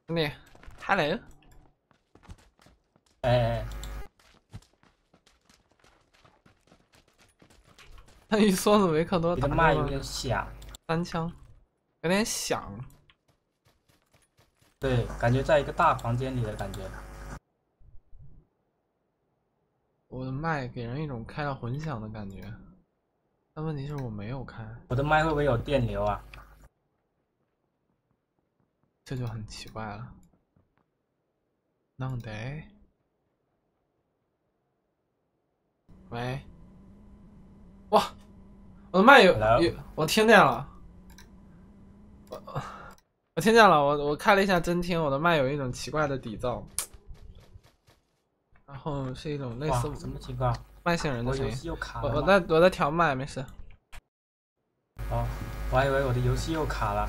兄弟 ，Hello。哎，他一梭子维克多你打中的麦有了点响， 3枪，有点响。对，感觉在一个大房间里的感觉。我的麦给人一种开了混响的感觉，但问题是我没有开，我的麦会不会有电流啊？这就很奇怪了。弄得，喂，哇，我的麦有 Hello？我听见了，我听见了，我开了一下真听，我的麦有一种奇怪的底噪，然后是一种类似哇，什么情况？外星人的声音。我游戏又卡我了吗？我在我在调麦，没事。哦，我还以为我的游戏又卡了。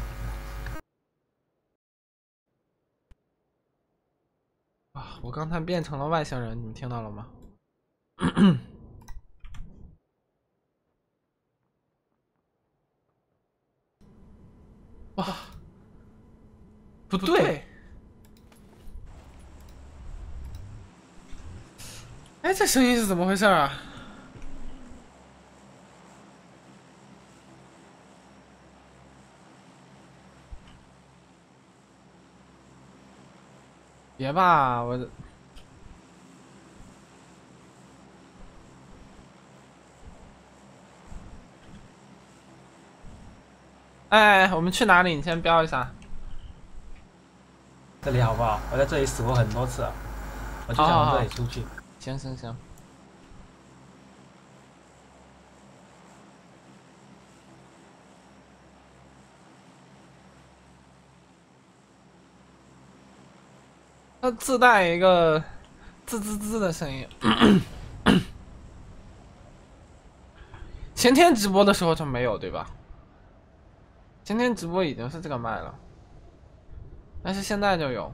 啊，我刚才变成了外星人，你们听到了吗？哇，不对，哎，这声音是怎么回事啊？别吧，哎，我们去哪里？你先标一下。这里好不好？我在这里死过很多次了，我就好好好，想从这里出去。行行行。它自带一个滋滋滋的声音。前天直播的时候就没有，对吧？前天直播已经是这个麦了，但是现在就有。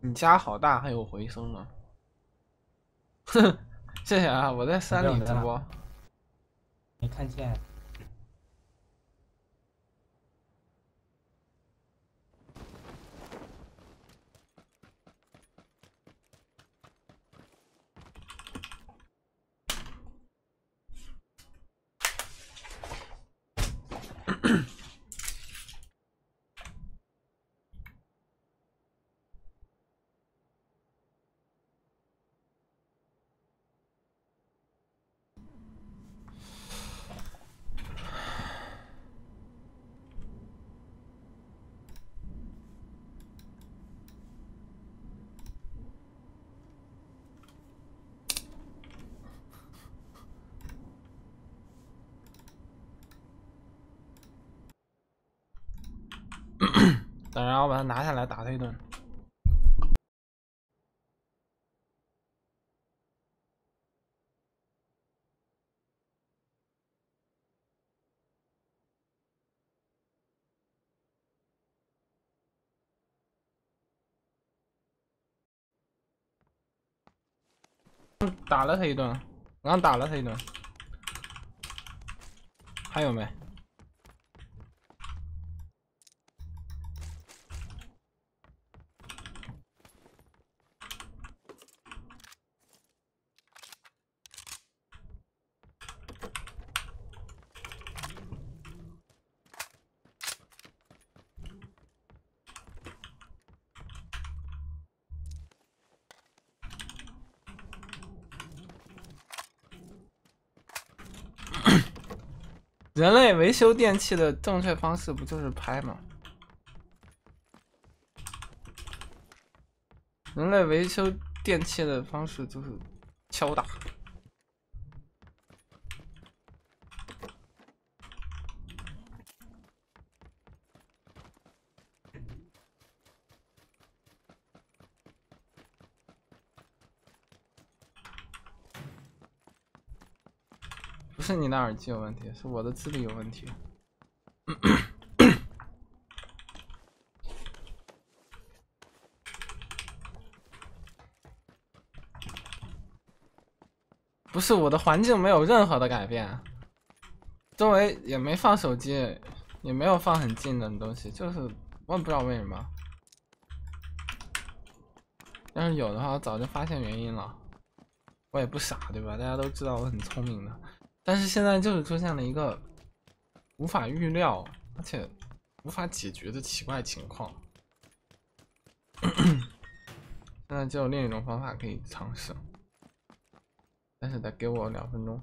你家好大，还有回声呢。哼，谢谢啊！我在山里直播。没看见。等然后把它拿下来打他一顿。打了他一顿，我刚打了他一顿。还有没？人类维修电器的正确方式不就是拍吗？人类维修电器的方式就是敲打。不是你的耳机有问题，是我的智力有问题。不是我的环境没有任何的改变，周围也没放手机，也没有放很近的东西，就是我也不知道为什么。要是有的话，我早就发现原因了。我也不傻，对吧？大家都知道我很聪明的，但是现在就是出现了一个无法预料而且无法解决的奇怪情况。现在就有另一种方法可以尝试，但是得给我2分钟。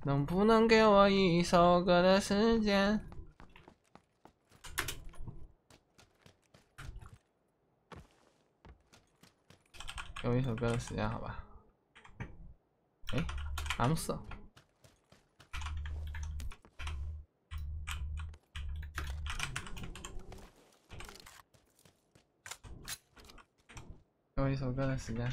能不能给我一首歌的时间？给我一首歌的时间，好吧？哎 ，M4。给我一首歌的时间。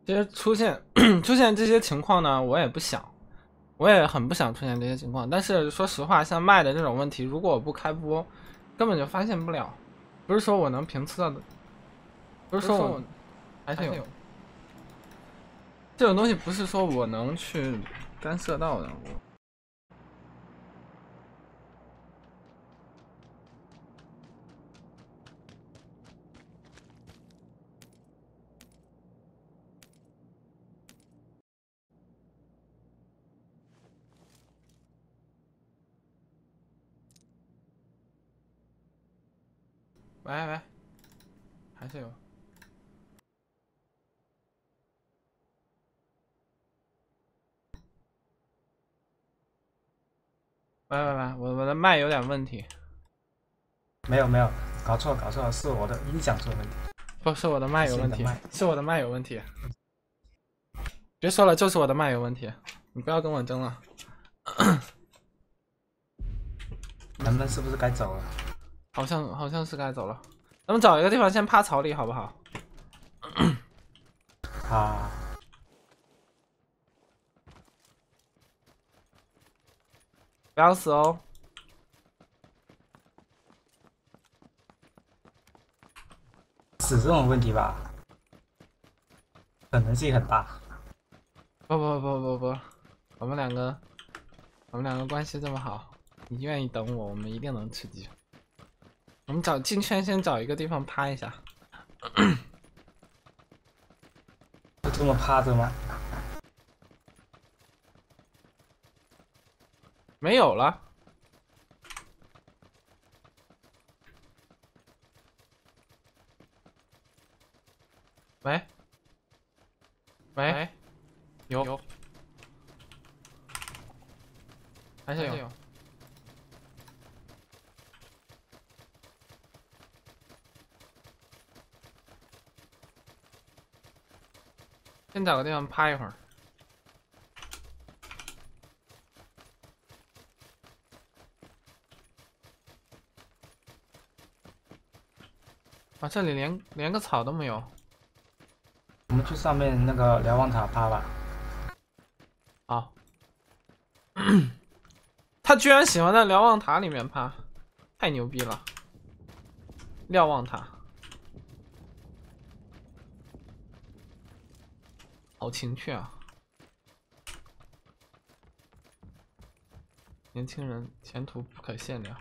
其实出现这些情况呢，我也不想，我也很不想出现这些情况。但是说实话，像麦的这种问题，如果我不开播，根本就发现不了。不是说我能评测的，不是说我还是有这种东西，不是说我能去干涉到的。喂，还是有。喂，我的麦有点问题。没有，搞错了，是我的音响出了问题。不是我的麦有问题，是我的麦有问题。别说了，就是我的麦有问题，你不要跟我争了。能不能是不是该走了？好像是该走了。咱们找一个地方先趴草里，好不好？啊，不要死哦！死这种问题吧，可能性很大。不，我们两个关系这么好，你愿意等我，我们一定能吃鸡。我们进圈先找一个地方趴一下。就这么趴着吗？没有了。喂，有，还是有。先找个地方趴一会儿。啊，这里连个草都没有。我们去上面那个瞭望塔趴吧。好。他居然喜欢在瞭望塔里面趴，太牛逼了！瞭望塔，好情趣啊！年轻人前途不可限量。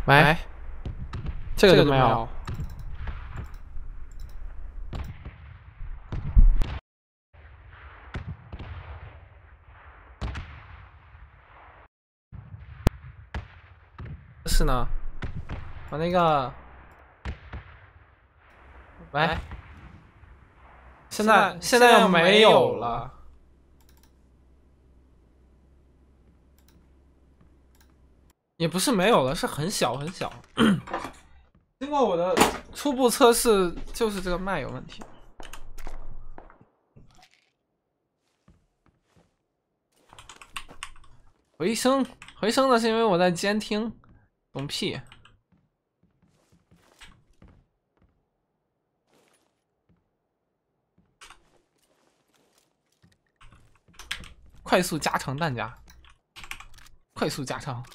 喂，这个都没有。事呢？我那个，喂，现在又没有了。也不是没有了，是很小很小。经过我的初步测试，就是这个麦有问题。回声的是因为我在监听，懂屁。快速加长弹夹，快速加长。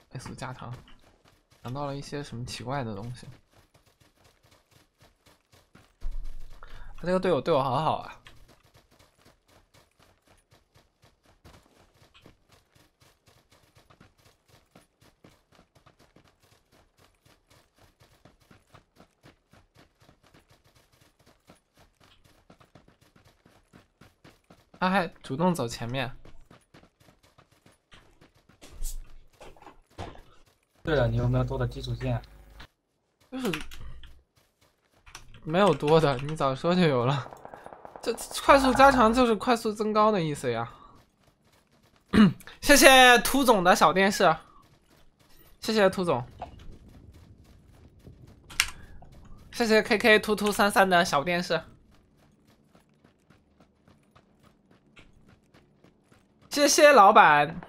快速加长，想到了一些什么奇怪的东西。他这个队友对我好好啊。他还主动走前面。对了，你有没有多的基础件？就是没有多的，你早说就有了。这快速加长就是快速增高的意思呀。谢谢涂总的小电视，谢谢涂总，谢谢 KK 突突33的小电视，谢谢老板。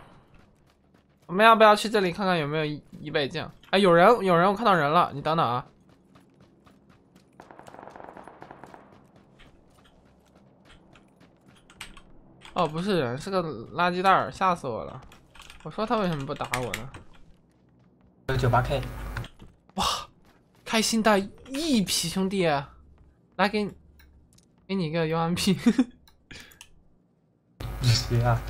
我们要不要去这里看看有没有一倍镜？哎，有人，我看到人了，你等等啊。哦，不是人，是个垃圾袋儿，吓死我了。我说他为什么不打我呢？有98K， 哇，开心的一批兄弟，来给你一个 UMP。你学啊？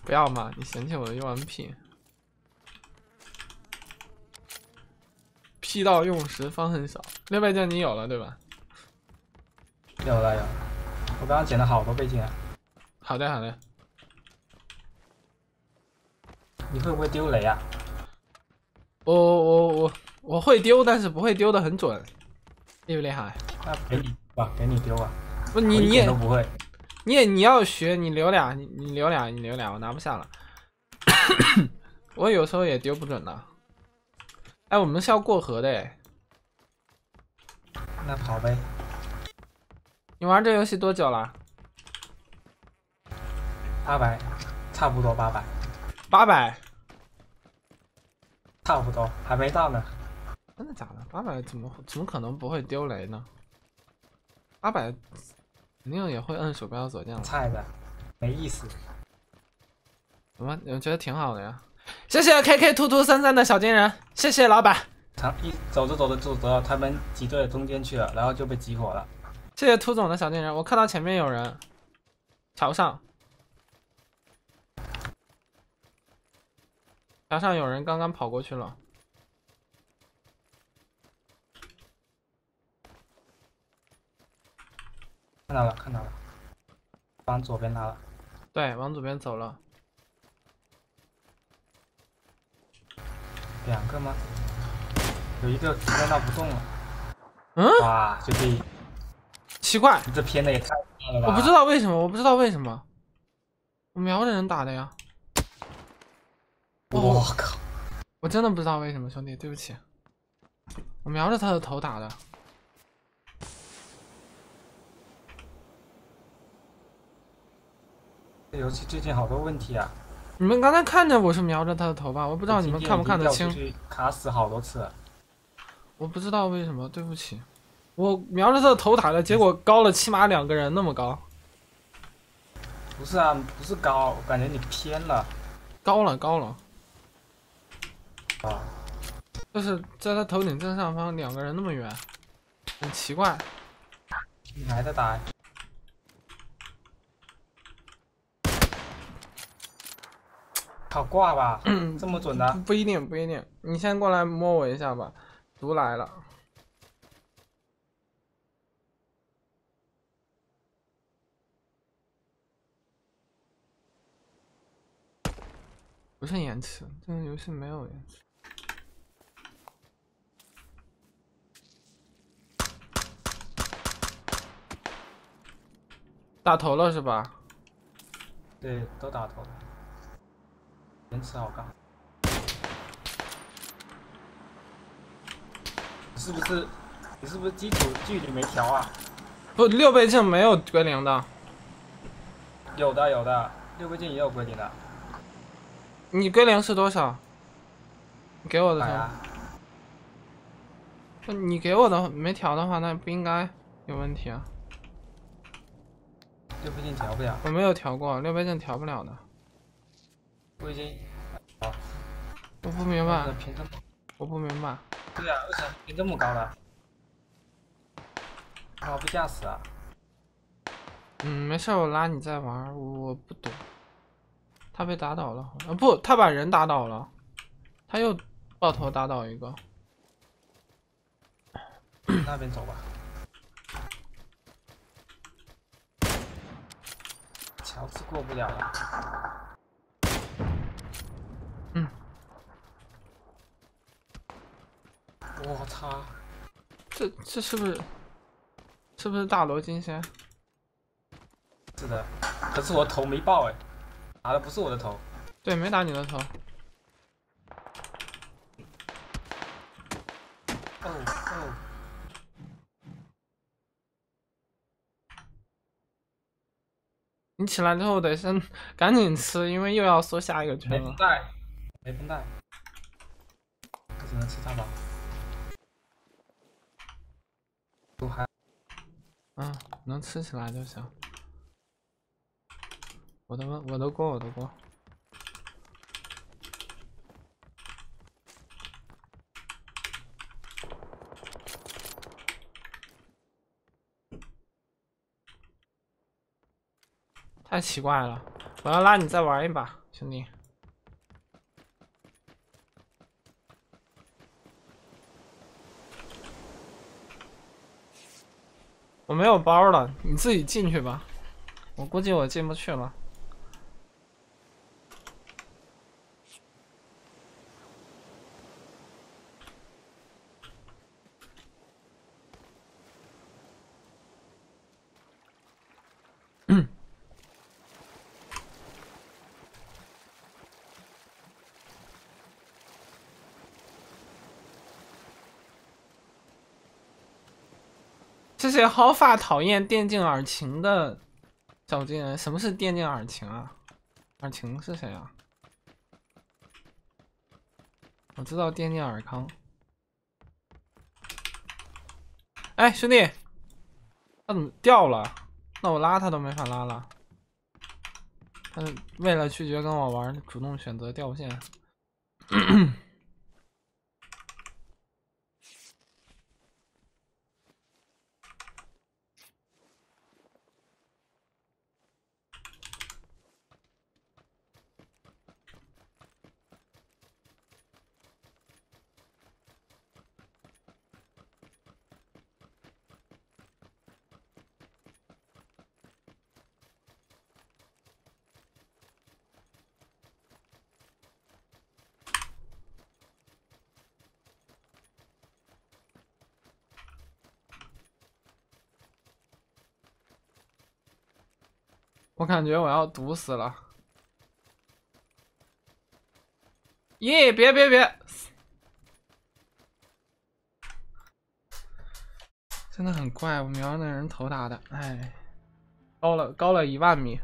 不要嘛，你嫌弃我的 UMP。P 到用时方恨少，6倍镜你有了对吧？有了，我刚刚捡了好多倍镜啊。好的好的。你会不会丢雷啊？我会丢，但是不会丢的很准，厉不厉害？那给你吧，给你丢啊。不，你也都不会。你要学，你留俩，你留俩，我拿不下了。我有时候也丢不准的。哎，我们是要过河的哎。那跑呗。你玩这游戏多久了？800，差不多800。800。差不多，还没到呢。真的假的？800怎么可能不会丢雷呢？800肯定也会摁鼠标左键。菜的，没意思。怎么？我觉得挺好的呀。谢谢 KK 突突33的小金人，谢谢老板。走着就走到他们几队的中间去了，然后就被集火了。谢谢涂总的小金人，我看到前面有人，桥上有人刚刚跑过去了。看到了，往左边拉了。对，往左边走了。2个吗？有一个在那不动了。嗯？哇，就这奇怪，你这偏的也太大了吧！我不知道为什么，我瞄着人打的呀。我靠！我真的不知道为什么，兄弟，对不起，我瞄着他的头打的。这游戏最近好多问题啊！你们刚才看见我是瞄着他的头吧？我不知道你们看不看得清。卡死好多次了。我不知道为什么，对不起，我瞄着他的头打的，结果高了起码2个人那么高。不是啊，不是高，我感觉你偏了。高了。啊！就是在他头顶正上方2个人那么远，很奇怪。你还在打？靠挂吧，这么准的？不一定，你先过来摸我一下吧。毒来了。不是延迟，这个游戏没有延迟。打头了是吧？对，都打头了，延迟好高。你是不是基础距离没调啊？不，6倍镜没有归零的。有的，6倍镜也有规定的。你归零是多少？你给我的时候，啊，你给我的没调的话，那不应该有问题啊。 6倍镜调不了，我没有调过，6倍镜调不了的。我已经，好，我不明白，屏这么，我不明白。对啊，为什么屏这么高了？我被吓死了。没事，我拉你再玩，我不懂。他被打倒了，啊不，他把人打倒了，他又爆头打倒一个。那边走吧。乔治过不了了。我操！这是不是大罗金仙？是的，可是我头没爆哎，打的不是我的头。对，没打你的头。哦，你起来之后得先赶紧吃，因为又要缩下一个圈了。没绷带，没绷带，我只能吃汉堡。都还能吃起来就行。我的锅。太奇怪了，我要拉你再玩一把，兄弟。我没有包了，你自己进去吧。我估计我进不去了。谢谢毫发讨厌电竞耳晴的小金人。什么是电竞耳晴啊？耳晴是谁啊？我知道电竞尔康。哎，兄弟，他怎么掉了？那我拉他都没法拉了。他为了拒绝跟我玩，主动选择掉线。我感觉我要毒死了。耶！别！真的很怪，我瞄那人头打的，哎，高了1万米。